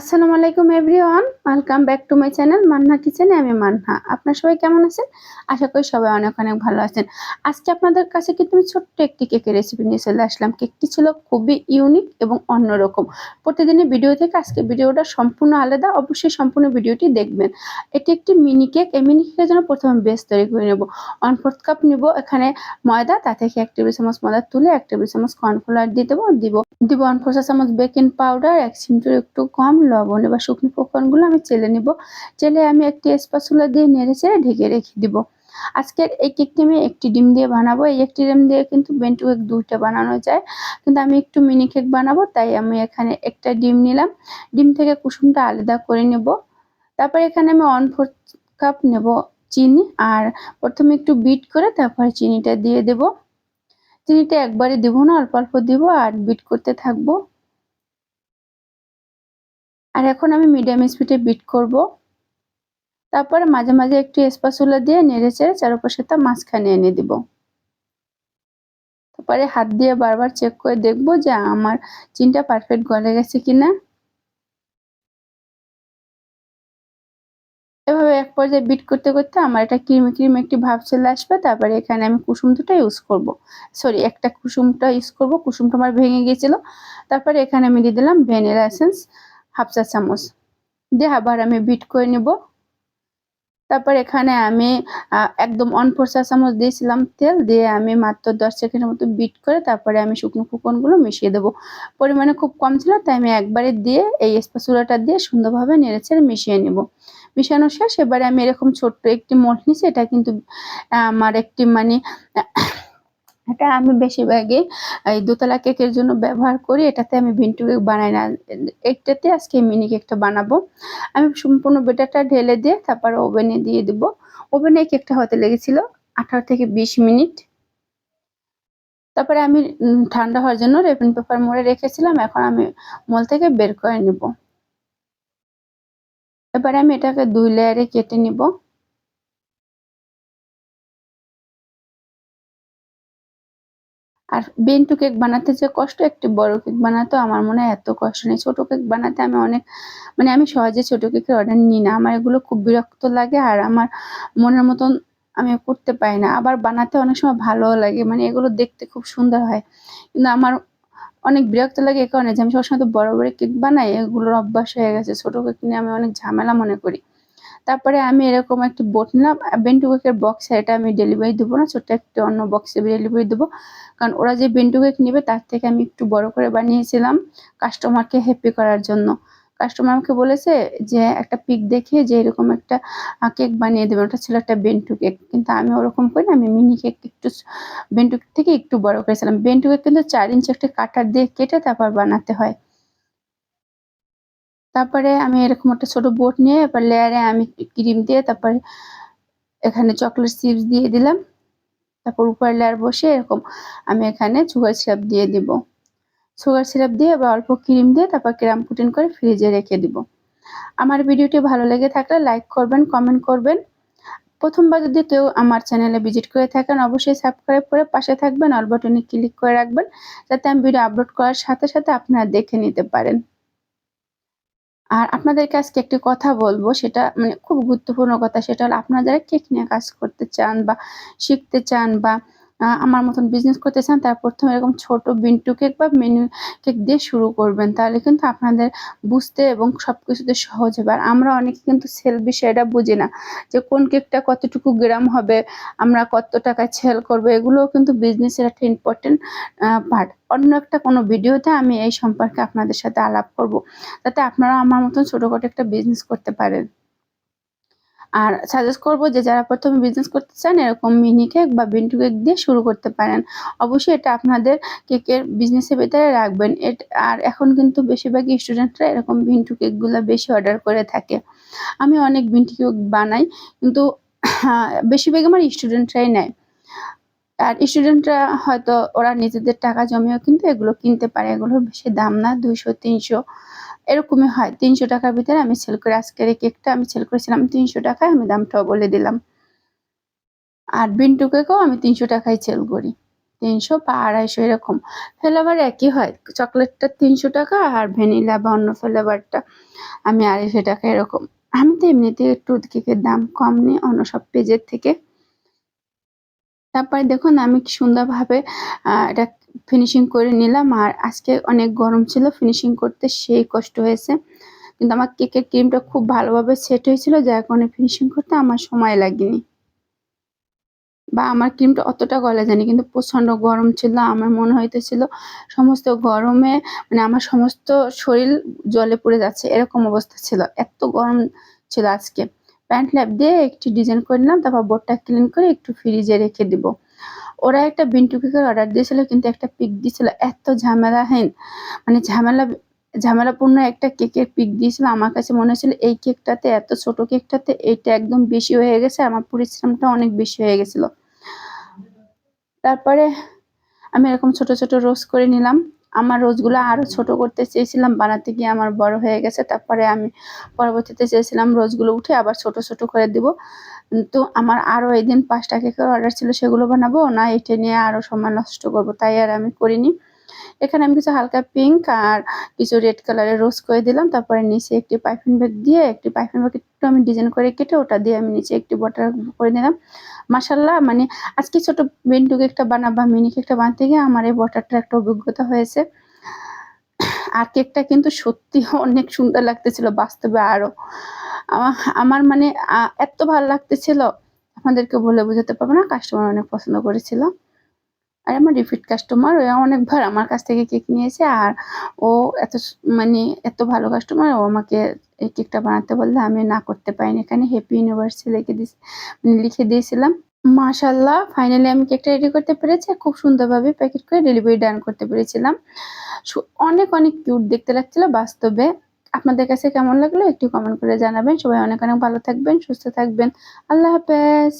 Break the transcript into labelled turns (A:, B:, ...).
A: আসসালামু আলাইকুম everyone, welcome back to my channel Manna কিচেনে। আমি মান্না। আপনারা সবাই কেমন আছেন? আশা করি সবাই অনেক অনেক ভালো আছেন। আজকে আপনাদের কাছে কিন্তু আমি ছোট্ট একটি কেকের রেসিপি নিয়ে চলে আসলাম। কেকটি ছিল খুবই ইউনিক এবং অন্যরকম। প্রতিদিনের ভিডিও থেকে আজকে ভিডিওটা সম্পূর্ণ আলাদা, অবশ্যই সম্পূর্ণ ভিডিওটি দেখবেন। এটি একটি মিনি কেক। এই মিনি কেকের জন্য প্রথমে বেস তৈরি করে নেব। 1/4 কাপ নিব এখানে ময়দা, তা থেকে 1 টেবিল চামচ ময়দা তুলে 1 টেবিল চামচ কর্নফ্লাওয়ার দিয়ে দিব 1/4 চামচ বেকিং পাউডার, 1 চিমটির একটু কম লবণ। এবার শুকনো উপকরণগুলো আমি চেলে নিব। চেলে আমি একটি স্প্যাচুলা দিয়ে নেড়েচেড়ে ঢেকে রেখে দিব। আজকের এই কেকটি আমি একটি ডিম দিয়ে বানাবো। এই একটি ডিম দিয়ে কিন্তু বেন্টু কেক 2টা বানানো যায়, কিন্তু আমি একটু মিনি কেক বানাবো, তাই আমি এখানে একটা ডিম নিলাম। ডিম থেকে কুসুমটা আলাদা করে নেব। তারপর এখানে আমি 1/4 কাপ নেব চিনি, আর প্রথমে একটু বিট করে তারপর চিনিটা দিয়ে দেব। চিনিটা একবারে দেব না, অল্প অল্প দিব আর বিট করতে থাকবো। আর এখন আমি মিডিয়াম স্পিডে বিট করব। তারপরে মাঝে মাঝে একটু স্প্যাচুলা দিয়ে নেড়েচেড়ে চারপাশেটা মাঝখানে এনে দিব। তারপরে হাত দিয়ে বারবার চেক করে দেখব যে আমার চিনিটা পারফেক্ট গলে গেছে কিনা। এভাবে এক পর্যায়ে বিট করতে করতে আমার এটা ক্রিমি ক্রিমি একটি ভাব চলে আসবে। তারপরে এখানে আমি কুসুম দুটো ইউজ করব, সরি একটা কুসুমটা ইউজ করব, কুসুমটা আমার ভেঙে গিয়েছিল। তারপরে এখানে আমি দিয়ে দিলাম ভ্যানিলা এসেন্স 1/2 চা চামচ দিয়ে আবার আমি বিট করে নেব। তারপর এখানে আমি একদম 1/4 চা চামচ দিয়েছিলাম তেল, দিয়ে আমি মাত্র 10 সেকেন্ডের মতো বিট করে তারপরে আমি শুকনো উপকরণগুলো মিশিয়ে দেবো। পরিমাণে খুব কম ছিল, তাই আমি একবারে দিয়ে এই স্প্যাচুলাটা দিয়ে সুন্দরভাবে নেড়েচেড়ে মিশিয়ে নেব। মিশানো শেষ। এবারে আমি এরকম ছোট্ট একটি মোল্ড নিয়েছি। এটা কিন্তু আমার একটি মানে এটা আমি বেশিরভাগই এই দোতলা কেকের জন্য ব্যবহার করি। এটাতে আমি ভিন্টু কেক বানাই না, একটাতে আজকে মিনি কেকটা বানাবো। আমি সম্পূর্ণ বেটারটা ঢেলে দিয়ে তারপর ওভেনে দিয়ে দিব। ওভেনে কেকটা হতে লেগেছিল 18 থেকে 20 মিনিট। তারপরে আমি ঠান্ডা হওয়ার জন্য রেপিং পেপার মুড়ে রেখেছিলাম। এখন আমি মল থেকে বের করে নিব। এবারে আমি এটাকে 2 লেয়ারে কেটে নিব। আর বেন্টু কেক বানাতে যে কষ্ট, একটি বড় কেক বানাতে আমার মনে হয় এত কষ্ট নেই। ছোট কেক বানাতে আমি অনেক আমি সহজে ছোট কেকের অর্ডার নিই না। আমার এগুলো খুব বিরক্ত লাগে, আর আমার মনের মতন আমি করতে পারি না। আবার বানাতে অনেক সময় ভালোও লাগে, এগুলো দেখতে খুব সুন্দর হয়, কিন্তু আমার অনেক বিরক্ত লাগে এই কারণে যে আমি সবসময় তো বড় বড় কেক বানাই, এগুলোর অভ্যাস হয়ে গেছে। ছোট কেক নিয়ে আমি অনেক ঝামেলা মনে করি। তারপরে আমি এরকম একটি বোট নিলাম। বেন্টু কেকের বক্সে এটা আমি ডেলিভারি দেবো না, ছোট্ট একটা অন্য বক্সে ডেলিভারি দেবো, কারণ ওরা যে বেন্টু কেক নেবে তার থেকে আমি একটু বড় করে বানিয়েছিলাম কাস্টমারকে হ্যাপি করার জন্য। কাস্টমার আমাকে বলেছে যে একটা পিক দেখিয়ে যে এরকম একটা কেক বানিয়ে দেবে, ওটা ছিল একটা বেন্টু কেক, কিন্তু আমি ওরকম করি না, আমি মিনি কেক একটু বেন্টু কেক থেকে একটু বড় করেছিলাম। বেন্টু কেক কিন্তু 4 ইঞ্চি একটা কাটার দিয়ে কেটে তারপর বানাতে হয়। তারপরে আমি এরকম একটা ছোট বোট নিয়ে এবার লেয়ারে আমি ক্রিম দিয়ে তারপরে এখানে চকলেট চিপস দিয়ে দিলাম। তারপর উপরে লেয়ার বসে এরকম আমি এখানে সুগার সিরাপ দিয়ে দিব। সুগার সিরাপ দিয়ে এবার অল্প ক্রিম দিয়ে তারপর ক্রাম পুটিং করে ফ্রিজে রেখে দিব। আমার ভিডিওটি ভালো লেগে থাকলে লাইক করবেন, কমেন্ট করবেন। প্রথমবার যদি কেউ আমার চ্যানেলে ভিজিট করে থাকেন অবশ্যই সাবস্ক্রাইব করে পাশে থাকবেন, অল বাটনে ক্লিক করে রাখবেন, যাতে আমি ভিডিও আপলোড করার সাথে সাথে আপনারা দেখে নিতে পারেন। আর আপনাদেরকে আজকে একটি কথা বলবো, সেটা খুব গুরুত্বপূর্ণ কথা। সেটা হলো আপনারা যারা কেক নিয়ে কাজ করতে চান বা শিখতে চান বা আমার মতন বিজনেস করতে চান, তারা প্রথমে এরকম ছোট বিন্টু কেক বা মিনি কেক দিয়ে শুরু করবেন, তাহলে কিন্তু আপনাদের বুঝতে এবং সবকিছুতে সহজ হবে। আর আমরা অনেকে কিন্তু সেল বিষয়টা বুঝি না, যে কোন কেকটা কতটুকু গ্রাম হবে, আমরা কত টাকায় সেল করবো, এগুলোও কিন্তু বিজনেসের একটা ইম্পর্টেন্ট পার্ট। অন্য একটা কোনো ভিডিওতে আমি এই সম্পর্কে আপনাদের সাথে আলাপ করব, যাতে আপনারা আমার মতন ছোটখাটো একটা বিজনেস করতে পারেন। আর সাজেস্ট করব যে যারা প্রথমে বিজনেস করতে চান এরকম মিনি কেক বা বিন্টু কেক দিয়ে শুরু করতে পারেন। অবশ্যই এটা আপনাদের কেকের বিজনেসের ভেতরে রাখবেন। আর এখন কিন্তু বেশিরভাগই স্টুডেন্টরা এরকম বিন্টু কেকগুলো বেশি অর্ডার করে থাকে। আমি অনেক বিন্টু কেক বানাই, কিন্তু বেশিরভাগ আমার স্টুডেন্টরাই নেয়। আর স্টুডেন্টরা হয়তো ওরা নিজেদের টাকা জমিয়েও কিন্তু এগুলো কিনতে পারে। এগুলোর বেশি দাম না, 200-300 এরকমই হয়। 300 টাকার ভিতরে আমি সেল করি। আজকের এই কেকটা আমি সেল করেছিলাম 300 টাকায়, আমি দামটাও বলে দিলাম। আর বিন্টু কেকও আমি 300 টাকায় সেল করি। 300 বা 250 এরকম। ফ্লেভার একই হয়, চকলেটটা 300 টাকা আর ভ্যানিলা বা অন্য ফ্লেভারটা আমি 250 টাকা এরকম। আমি তো এমনিতে টুথ কেকের দাম কম নিই অন্য সব পেজের থেকে। তারপরে দেখুন আমি কি সুন্দরভাবে এটা ফিনিশিং করে নিলাম। আর আজকে অনেক গরম ছিল, ফিনিশিং করতে সেই কষ্ট হয়েছে, কিন্তু আমার কেকের ক্রিমটা খুব ভালোভাবে সেট হয়েছিল, যার কারণে ফিনিশিং করতে আমার সময় লাগেনি বা আমার ক্রিমটা অতটা গলে যায়নি। কিন্তু প্রচন্ড গরম ছিল, আমার মনে হইতেছিল সমস্ত গরমে মানে আমার সমস্ত শরীর জলে পুড়ে যাচ্ছে, এরকম অবস্থা ছিল, এত গরম ছিল আজকে। প্যান্ট ল্যাপ দিয়ে একটু ডিজাইন করে নিলাম, তারপর বোর্ডটা ক্লিন করে একটু ফ্রিজে রেখে দিব। ওরা একটা বিন্টু কেকের অর্ডার দিয়েছিল, কিন্তু একটা পিক দিয়েছিল, এত ঝামেলাহীন মানে ঝামেলাপূর্ণ একটা কেকের পিক দিয়েছিল। আমার কাছে মনে হয়েছিল এই কেকটাতে, এত ছোট কেকটাতে এইটা একদম বেশি হয়ে গেছে, আমার পরিশ্রমটা অনেক বেশি হয়ে গেছিল। তারপরে আমি এরকম ছোট ছোট রোজ করে নিলাম। আমার রোজগুলো আরো ছোট করতে চেয়েছিলাম, বানাতে গিয়ে আমার বড় হয়ে গেছে। তারপরে আমি পরবর্তীতে চেয়েছিলাম রোজগুলো উঠে আবার ছোট ছোট করে দিব। তো আমার আরো এই দিন 5টা কেকের অর্ডার ছিল, সেগুলো বানাবো না এটা নিয়ে আরো সময় নষ্ট করব, তাই আর আমি করিনি। এখানে আমি কিছু হালকা পিঙ্ক আর কিছু রেড কালারের রোজ করে দিলাম। তারপরে নিচে একটি পাইপিং ব্যাগ দিয়ে, একটি পাইপিং ব্যাগ একটু আমি ডিজাইন করে কেটে ওটা দিয়ে আমি নিচে একটি বর্ডার করে দিলাম। মাশাল্লাহ, মানে আজকে ছোট বিন্টু কেকটা বানাবা, মিনি কেকটা বানাতে গিয়ে আমার এই বর্ডারটার একটা অভিজ্ঞতা হয়েছে। আর কেকটা কিন্তু সত্যি অনেক সুন্দর লাগতেছিল বাস্তবে আরো। আমার মানে এত ভালো লাগতেছিল, আপনাদেরকে বলে বোঝাতে পারবো না। কাস্টমার অনেক পছন্দ করেছিল, আর আমার রিপিট কাস্টমার, ও অনেকবার আমার কাছ থেকে কেক নিয়েছে। আর ও এত মানে এত ভালো কাস্টমার, ও আমাকে এই কেকটা বানাতে বললে আমি না করতে পারিনি। এখানে হ্যাপি ইউনিভার্সিটি লিখে দিয়েছি, মানে লিখে দিয়েছিলাম। মাশাল্লাহ, ফাইনালি আমি কেকটা রেডি করতে পেরেছি, খুব সুন্দরভাবে প্যাকেট করে ডেলিভারি ডান করতে পেরেছিলাম। অনেক অনেক কিউট দেখতে লাগছিল বাস্তবে। আপনাদের কাছে কেমন লাগলো একটু কমেন্ট করে জানাবেন। সবাই অনেক অনেক ভালো থাকবেন, সুস্থ থাকবেন। আল্লাহ হাফেজ।